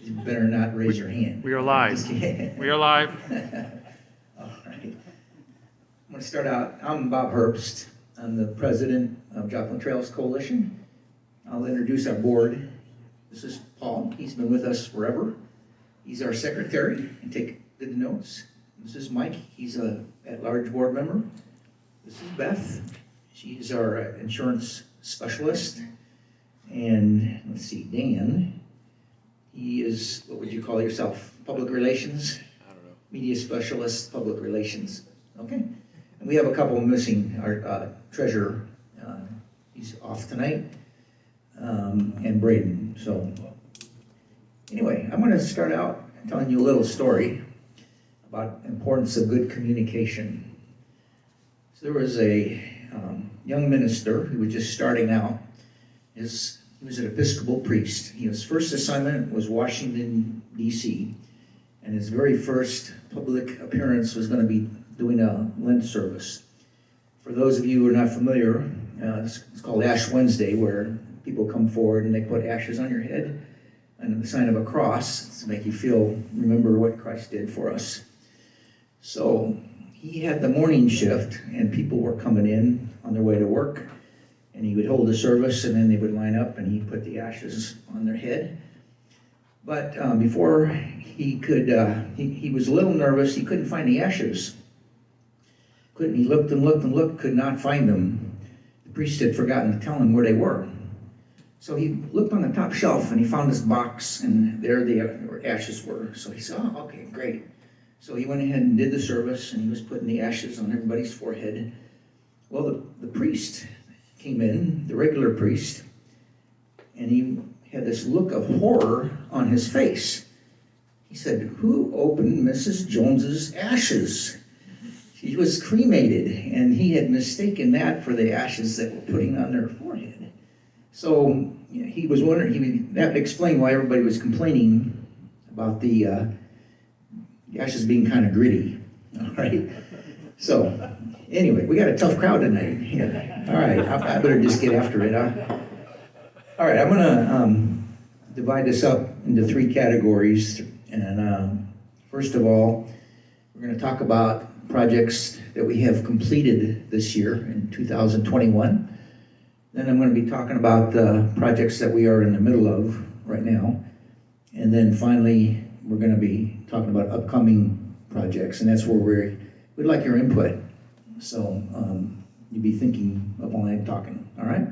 You better not raise your hand. We are live. We are live. All right. I'm going to start out. I'm Bob Herbst. I'm the president of Joplin Trails Coalition. I'll introduce our board. This is Paul. He's been with us forever. He's our secretary and take good notes. This is Mike. He's a at-large board member. This is Beth. She's our insurance specialist. And let's see, Dan. He is, what would you call yourself? Public relations? I don't know. Media specialist, public relations. Okay. And we have a couple missing. Our treasurer, he's off tonight, and Braden. So anyway, I'm going to start out telling you a little story about importance of good communication. So there was a young minister who was just starting out. He was an Episcopal priest. His first assignment was Washington, D.C., and his very first public appearance was going to be doing a Lent service. For those of you who are not familiar, it's called Ash Wednesday, where people come forward and they put ashes on your head and the sign of a cross to make you remember what Christ did for us. So he had the morning shift, and people were coming in on their way to work. And he would hold the service, and then they would line up, and he'd put the ashes on their head. But before he could, he was a little nervous. He couldn't find the ashes. He looked and looked and looked, could not find them. The priest had forgotten to tell him where they were. So he looked on the top shelf, and he found this box, and there the ashes were. So he said, oh, okay, great. So he went ahead and did the service, and he was putting the ashes on everybody's forehead. Well, the priest came in, the regular priest, and he had this look of horror on his face. He said, who opened Mrs. Jones's ashes? She was cremated, and he had mistaken that for the ashes that were putting on their forehead. So he was wondering, that would explain why everybody was complaining about the ashes being kind of gritty. All right? So anyway, we got a tough crowd tonight. Yeah. All right, I better just get after it, huh? All right, I'm going to divide this up into three categories. And first of all, we're going to talk about projects that we have completed this year in 2021. Then I'm going to be talking about the projects that we are in the middle of right now. And then finally, we're going to be talking about upcoming projects, and that's where we'd like your input. So you'd be thinking of while I'm talking, all right?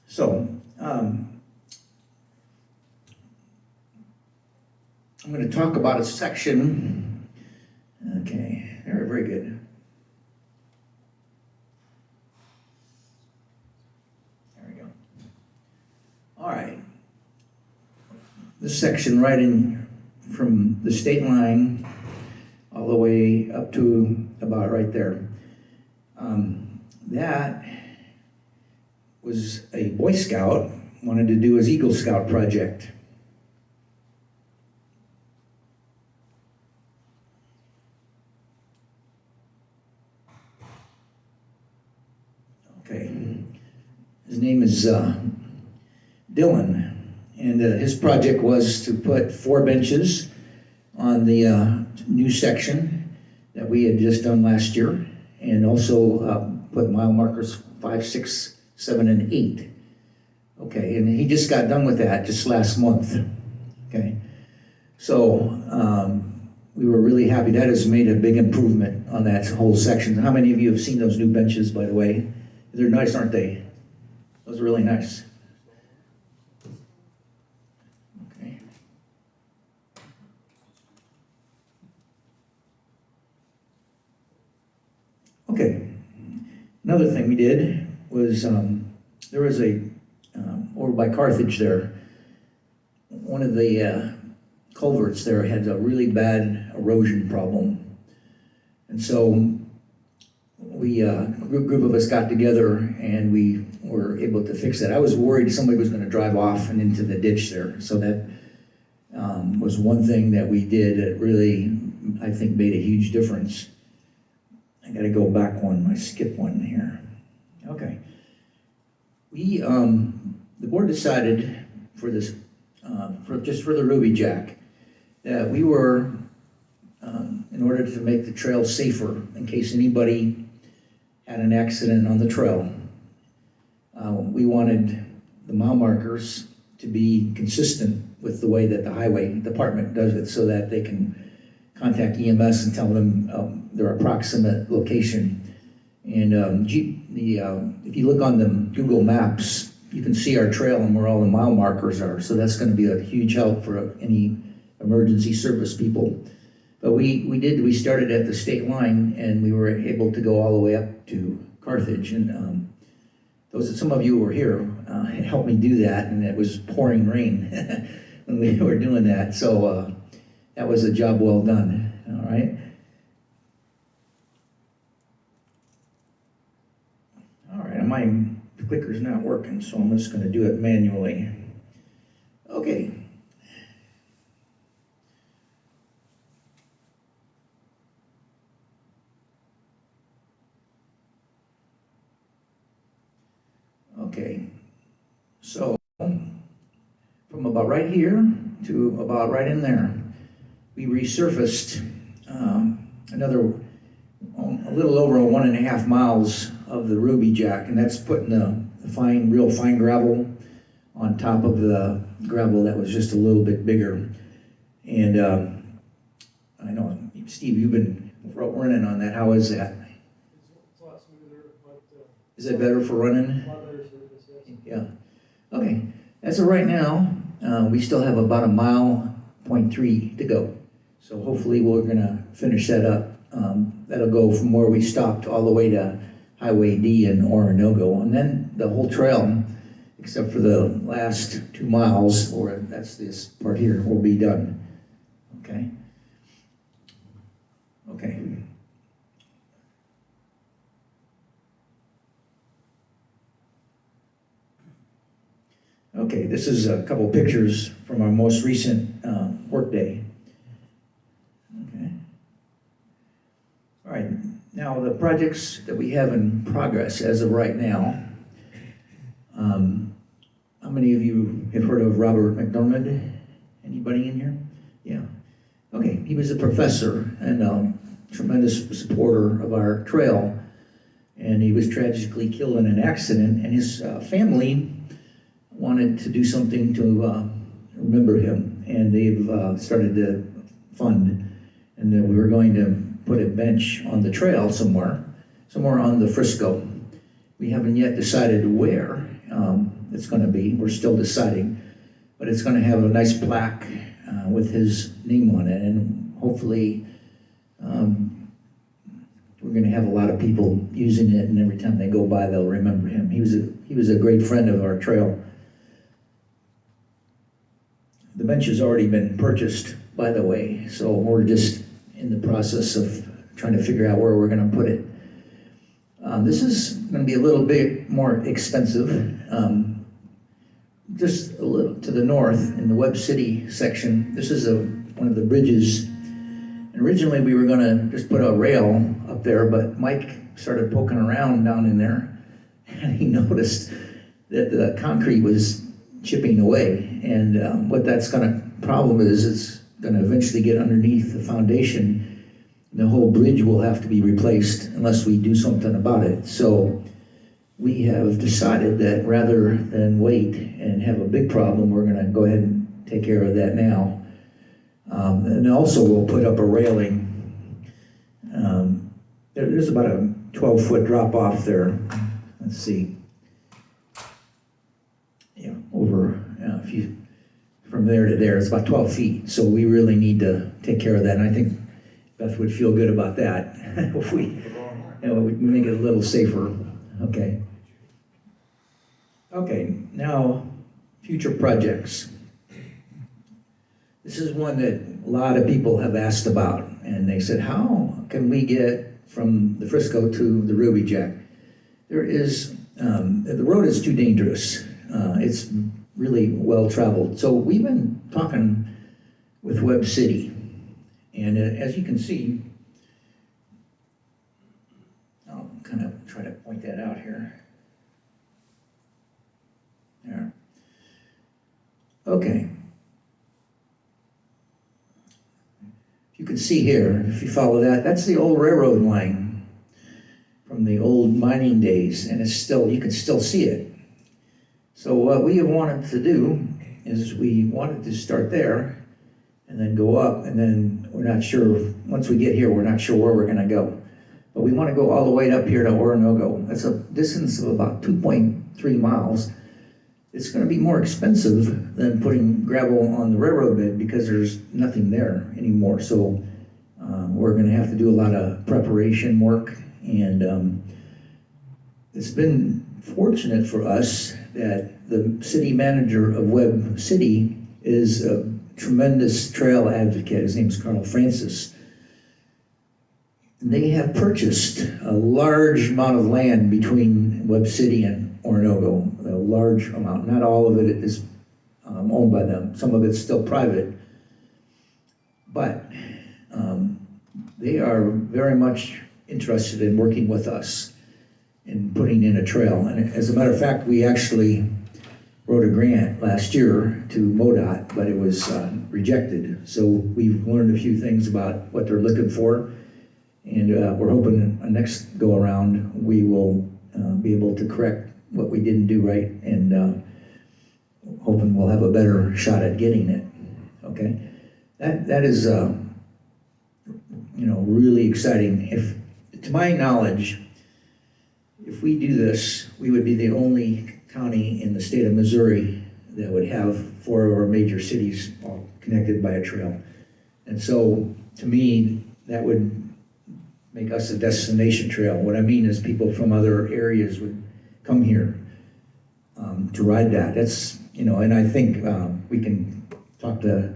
So I'm going to talk about a section. Okay, very good. There we go. All right. This section right in from the state line all the way up to about right there. That was a Boy Scout wanted to do his Eagle Scout project. Okay, his name is Dylan, and his project was to put 4 benches on the new section that we had just done last year, and also put mile markers 5, 6, 7, and 8. Okay, and he just got done with that just last month. Okay, so we were really happy. That has made a big improvement on that whole section. How many of you have seen those new benches, by the way? They're nice, aren't they? Those are really nice. Okay. Okay. Another thing we did was there was over by Carthage there, one of the culverts there had a really bad erosion problem. And so we, a group of us got together and we were able to fix that. I was worried somebody was going to drive off and into the ditch there. So that was one thing that we did that really, I think, made a huge difference. I got to go back one. I skipped one here. Okay. We, the board decided for this for the Ruby Jack, that we were, in order to make the trail safer in case anybody had an accident on the trail, we wanted the mile markers to be consistent with the way that the highway department does it, so that they can contact EMS and tell them their approximate location. And if you look on the Google Maps, you can see our trail and where all the mile markers are. So that's going to be a huge help for any emergency service people. But we started at the state line, and we were able to go all the way up to Carthage. And some of you who were here helped me do that, and it was pouring rain when we were doing that. So that was a job well done. All right. All right, my clicker's not working, so I'm just going to do it manually. Okay. Okay, so from about right here to about right in there, we resurfaced a little over 1.5 miles of the Ruby Jack, and that's putting the real fine gravel on top of the gravel that was just a little bit bigger. And I know, Steve, you've been running on that. How is that? It's a lot smoother, but is it better for running? a lot better surface, yes. Yeah. Okay. As of right now, we still have about 1.3 miles to go. So hopefully we're going to finish that up. That'll go from where we stopped all the way to Highway D in Orinoco. And then the whole trail, except for the last 2 miles, or that's this part here, will be done. Okay? Okay. Okay, this is a couple pictures from our most recent work day. Okay. All right, now the projects that we have in progress as of right now. How many of you have heard of Robert Mcdormand? Anybody in here? Yeah. Okay, he was a professor and a tremendous supporter of our trail, and he was tragically killed in an accident, and his family wanted to do something to remember him, and they've started to fund, and we were going to put a bench on the trail somewhere on the Frisco. We haven't yet decided where it's going to be. We're still deciding, but it's going to have a nice plaque with his name on it, and hopefully we're going to have a lot of people using it, and every time they go by, they'll remember him. He was a great friend of our trail. The bench has already been purchased, by the way, so we're just in the process of trying to figure out where we're going to put it. This is going to be a little bit more expensive. Just a little to the north in the Webb City section, this is one of the bridges. And originally we were going to just put a rail up there, but Mike started poking around down in there, and he noticed that the concrete was chipping away, and what that's problem is it's going to eventually get underneath the foundation. The whole bridge will have to be replaced unless we do something about it. So we have decided that rather than wait and have a big problem, we're going to go ahead and take care of that now. And also we'll put up a railing. There's about a 12-foot drop off there. Let's see. Yeah, over from there to there, it's about 12 feet. So we really need to take care of that. And I think Beth would feel good about that if we make it a little safer. Okay. Okay, now future projects. This is one that a lot of people have asked about, and they said, how can we get from the Frisco to the Ruby Jack? There is, the road is too dangerous. It's really well traveled. So we've been talking with Webb City, and as you can see, I'll kind of try to point that out here. There. Okay, you can see here, if you follow that, that's the old railroad line from the old mining days, and it's still, you can still see it. So what we have wanted to do is we wanted to start there and then go up, and then we're not sure, once we get here, we're not sure where we're gonna go. But we wanna go all the way up here to Orinoco. That's a distance of about 2.3 miles. It's gonna be more expensive than putting gravel on the railroad bed because there's nothing there anymore. So we're gonna have to do a lot of preparation work, and it's been fortunate for us that the city manager of Webb City is a tremendous trail advocate. His name's Carl Francis. They have purchased a large amount of land between Webb City and Orinoco, a large amount. Not all of it is owned by them. Some of it's still private. But they are very much interested in working with us in putting in a trail. And as a matter of fact, we actually wrote a grant last year to MoDOT, but it was rejected. So we've learned a few things about what they're looking for, and we're hoping next go around we will be able to correct what we didn't do right, and hoping we'll have a better shot at getting it. Okay, that is really exciting. If, to my knowledge, if we do this, we would be the only county in the state of Missouri that would have 4 of our major cities all connected by a trail. And so, to me, that would make us a destination trail. What I mean is people from other areas would come here to ride that. That's, and I think we can talk to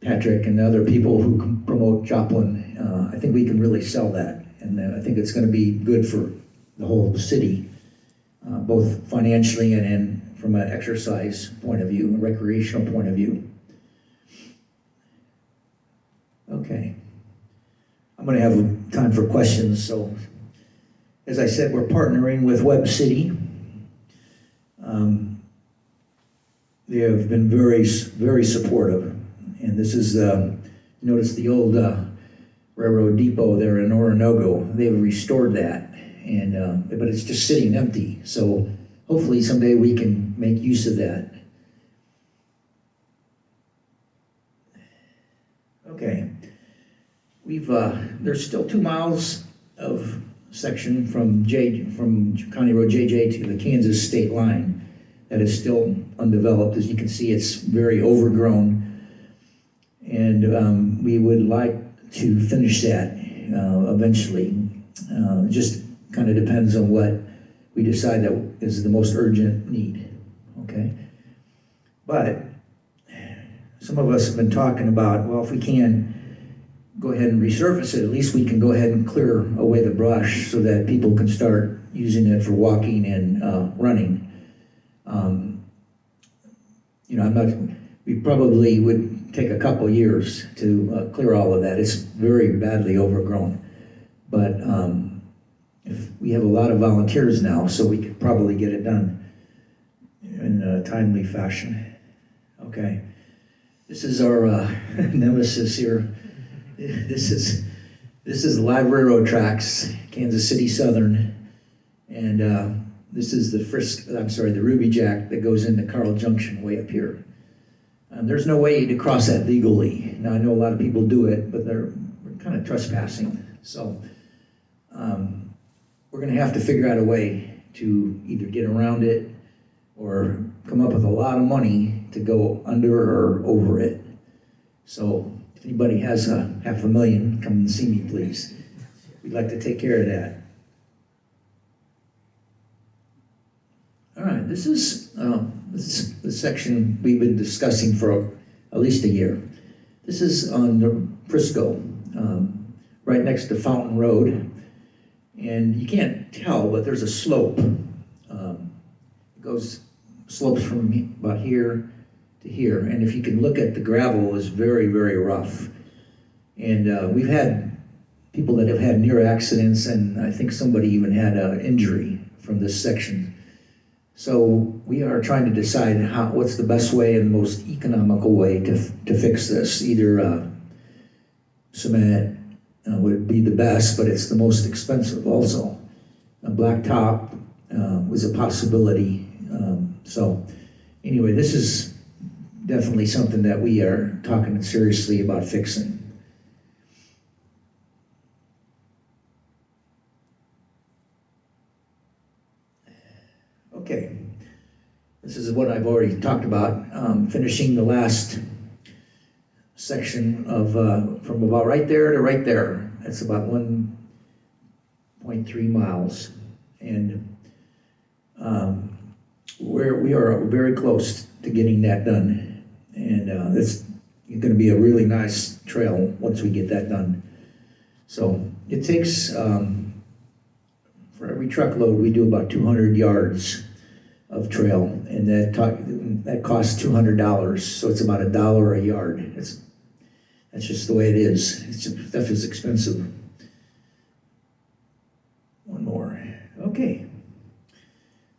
Patrick and other people who can promote Joplin. I think we can really sell that, and I think it's going to be good for the whole city, both financially and from an exercise point of view, a recreational point of view. Okay. I'm going to have time for questions. So, as I said, we're partnering with Webb City. They have been very, very supportive. And this is, notice the old railroad depot there in Orinoco. They've restored that, and but it's just sitting empty. So hopefully someday we can make use of that. Okay. We've there's still 2 miles of section from County Road JJ to the Kansas state line that is still undeveloped. As you can see, it's very overgrown, and we would like to finish that eventually. Just kind of depends on what we decide that is the most urgent need. Okay, but some of us have been talking about, well, if we can go ahead and resurface it, at least we can go ahead and clear away the brush so that people can start using it for walking and running. We probably would take a couple years to clear all of that. It's very badly overgrown. But if we have a lot of volunteers now, so we could probably get it done in a timely fashion. Okay, this is our nemesis here. This is live railroad tracks, Kansas City Southern, and this is the Ruby Jack that goes into Carl Junction way up here. There's no way to cross that legally. Now I know a lot of people do it, but they're kind of trespassing. So we're going to have to figure out a way to either get around it or come up with a lot of money to go under or over it. So if anybody has $500,000, come and see me, please. We'd like to take care of that. All right, this is the section we've been discussing for at least a year. This is on the Frisco, right next to Fountain Road. And you can't tell, but there's a slope. It slopes from about here to here. And if you can look at the gravel, it's very, very rough. And we've had people that have had near accidents, and I think somebody even had an injury from this section. So we are trying to decide what's the best way and most economical way to fix this. Either cement would be the best, but it's the most expensive also. A blacktop was a possibility. So anyway, this is definitely something that we are talking seriously about fixing. Okay, this is what I've already talked about, finishing the last section of from about right there to right there. That's about 1.3 miles, and we are very close to getting that done, and it's going to be a really nice trail once we get that done. So it takes for every truckload we do about 200 yards of trail, and that costs $200, so it's about $1 a yard. That's just the way it is. Stuff is expensive. One more. Okay.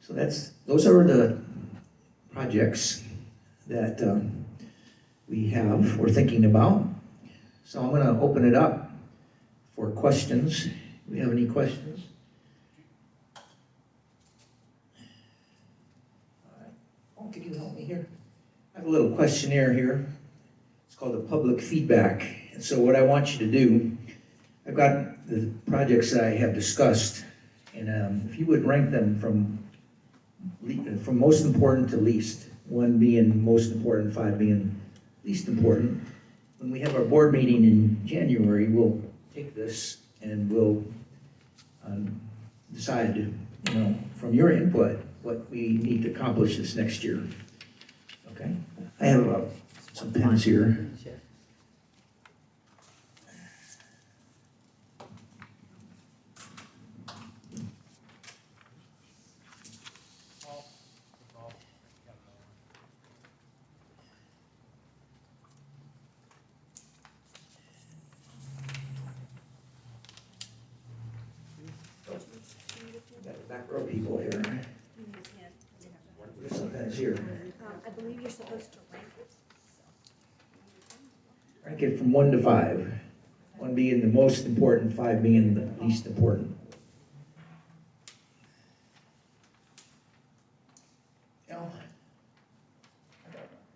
So those are the projects that we're thinking about. So I'm going to open it up for questions. Do we have any questions? All right. Oh, can you help me here? I have a little questionnaire here. It's called the public feedback. And so what I want you to do, I've got the projects that I have discussed, and if you would rank them from most important to least, 1 being most important, 5 being least important. When we have our board meeting in January, we'll take this and we'll decide, from your input, what we need to accomplish this next year. Okay? I have some pens here. Got the back row people here. There's some pens here. I believe you're supposed to rank it. Rank it from 1 to 5. 1 being the most important, 5 being the least important. Al?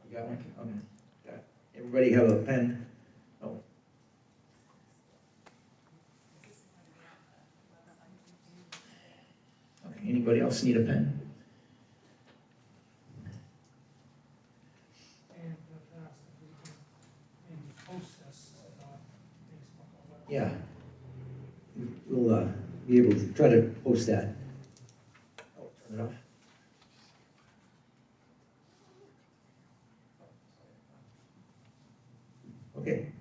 You got one? Okay. Got it. Everybody have a pen? Oh. Okay. Anybody else need a pen? And if we can maybe post this on Facebook or whatever. Yeah. We'll be able to try to post that. Oh, turn it off. Okay.